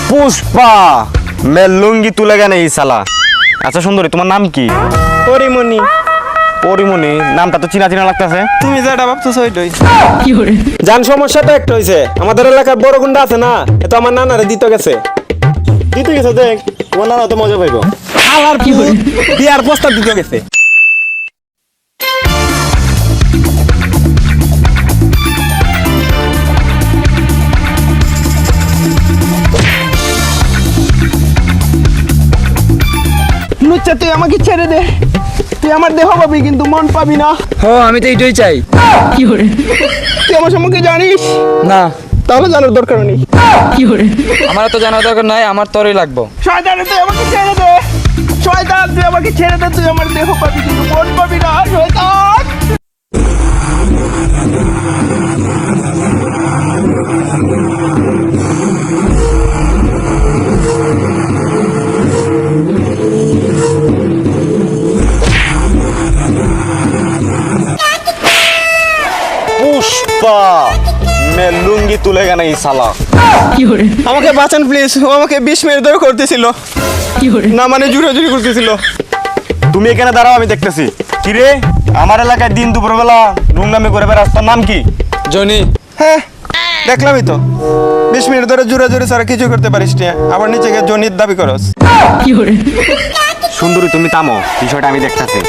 পুষ্পা মে লুঙ্গি তুলে গেনে এই সালা। আচ্ছা সুন্দরী, তোমার নাম কি? পরিমণি। পরিমণি, নামটা তো চিনা চিনা লাগতেছে। তুমি যেটা ভাবতেছো ওইটাই। জান সমস্যাটা একটা হয়েছে, আমাদের এলাকায় বড় গুন্ডা আছে না, এ তো আমার নানারে দিতে গেছে। দিতে গেছে, দেখ তোমার নানা তো মজা পাইবো। আলার বিয়ার প্রস্তাব দিতে গেছে। লুচ্চা, তুই আমাকে ছেড়ে দে। তুই আমার দেহ পাবি কিন্তু মন পাবি না। আমি তো এইটাই চাই। তুই আমার সম্পর্কে জানিস না, তাহলে জানার দরকার নেই। আমার তো জানার দরকার নাই, আমার তরই লাগবো। শয়তান, তুই আমাকে ছেড়ে দে। শয়তান, তুই আমাকে ছেড়ে দে। তুই আমার দেহ পাবি কিন্তু মন পাবি না। শয়তান। পুষ্পা মে লুঙ্গি তুলে গেনে এই সালা। আমাকে বাঁচান প্লিজ। ও আমাকে 20 মিনিট ধরে করতেছিল না, মানে জুড়াজুড়ি করতেছিল। তুমি এখানে দাঁড়াও, আমি দেখতেছি। কিরে, আমার এলাকায় দিন দুপুরবেলা নোংরামি করে বেড়াস, তোর নাম কি? জনি। হ্যাঁ, দেখলামই তো। 20 মিনিট ধরে জুড়াজুড়ি ছাড়া কিছু করতে পারিস না, আবার নিচে গিয়ে জনির দাবি করস। সুন্দরী, তুমি থামো, বিষয়টা আমি দেখতেছি।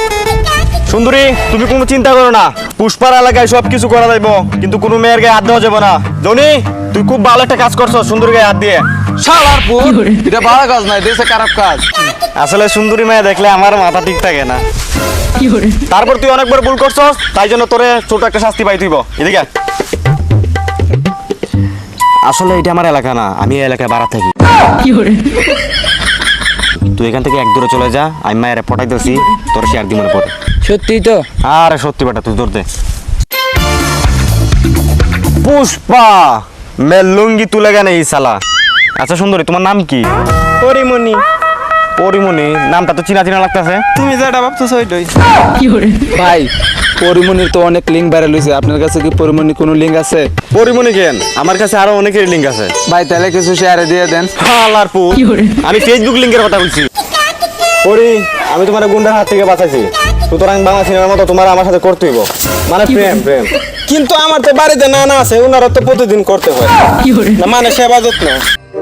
সুন্দরী, তুমি কোনো চিন্তা করো না, পুষ্পার এলাকায় সব কিছু করা যাইব, কিন্তু কোনো মেয়ের গায়ে হাত দেওয়া যাবে না। জনি, তুই খুব ভালো একটা কাজ করছো, সুন্দরী গায়ে হাত দিয়ে। শালার পুত, এটা ভালো কাজ নাই, দেশে খারাপ কাজ। আসলে সুন্দরী মেয়ে দেখলে আমার মাথা ঠিক থাকে না। তারপর তুই অনেকবার ভুল করছস, তাই জন্য তোরে ছোট একটা শাস্তি পাই তুইব। এদিকে আয়। আসলে এটা আমার এলাকা না, আমি এই এলাকায় ভাড়া থাকি। তুই এখান থেকে এক দূরে চলে যা, আমি মায়ের পটাইতেছি, তোর সে একদিন মনে পড়ে। সত্যিই তো। আরে সত্যি বেটা, তুই ধরতে। পুষ্পা মে লুঙ্গি তুলে গেনে এই সালা। আচ্ছা সুন্দরী, তোমার নাম কি? পরিমণি। পরিমণি, নামটা তো চিনা চিনা লাগতেছে। তুমি যেটা ভাবতেছো ওইটাই। ভাই, পরিমণির তো অনেক লিঙ্ক ভাইরাল হয়েছে, আপনার কাছে কি পরিমণি কোনো লিঙ্ক আছে? পরিমণি কেন? আমার কাছে আরো অনেকের লিঙ্ক আছে। ভাই তাহলে কিছু শেয়ারে দিয়ে দেন। হালার পু, আমি ফেসবুক লিংকের কথা বলছি। পরি, আমি তোমার গুন্ডার হাত থেকে বাঁচাইছি, সুতরাং বাংলা সিনেমার মতো তোমার আমার সাথে করতে হইব, মানে প্রেম প্রেম। কিন্তু আমার তো বাড়িতে নানা আছে, ওনারা তো প্রতিদিন করতে হয় না, মানে সেবা যত্ন।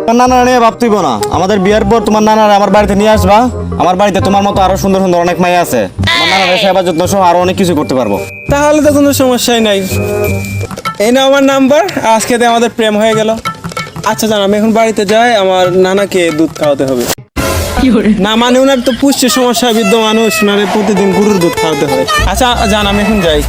তোমার নানা নিয়ে ভাবতেইব না, আমাদের বিয়ের পর তোমার নানার আমার বাড়িতে নিয়ে আসবা। আমার বাড়িতে তোমার মতো আরো সুন্দর সুন্দর অনেক মাই আছে, তোমার নানার সেবা যত্ন সহ আরো অনেক কিছু করতে পারবো। তাহলে তো কোনো সমস্যাই নাই। এই না আমার নাম্বার, আজকে তো আমাদের প্রেম হয়ে গেল। আচ্ছা জান, আমি এখন বাড়িতে যাই, আমার নানাকে দুধ খাওয়াতে হবে। না মানে ওনার তো পুষ্টি সমস্যা, বৃদ্ধ মানুষ, ওনারে প্রতিদিন গরুর দুধ খাওয়াতে হয়। আচ্ছা জান, আমি এখন যাই।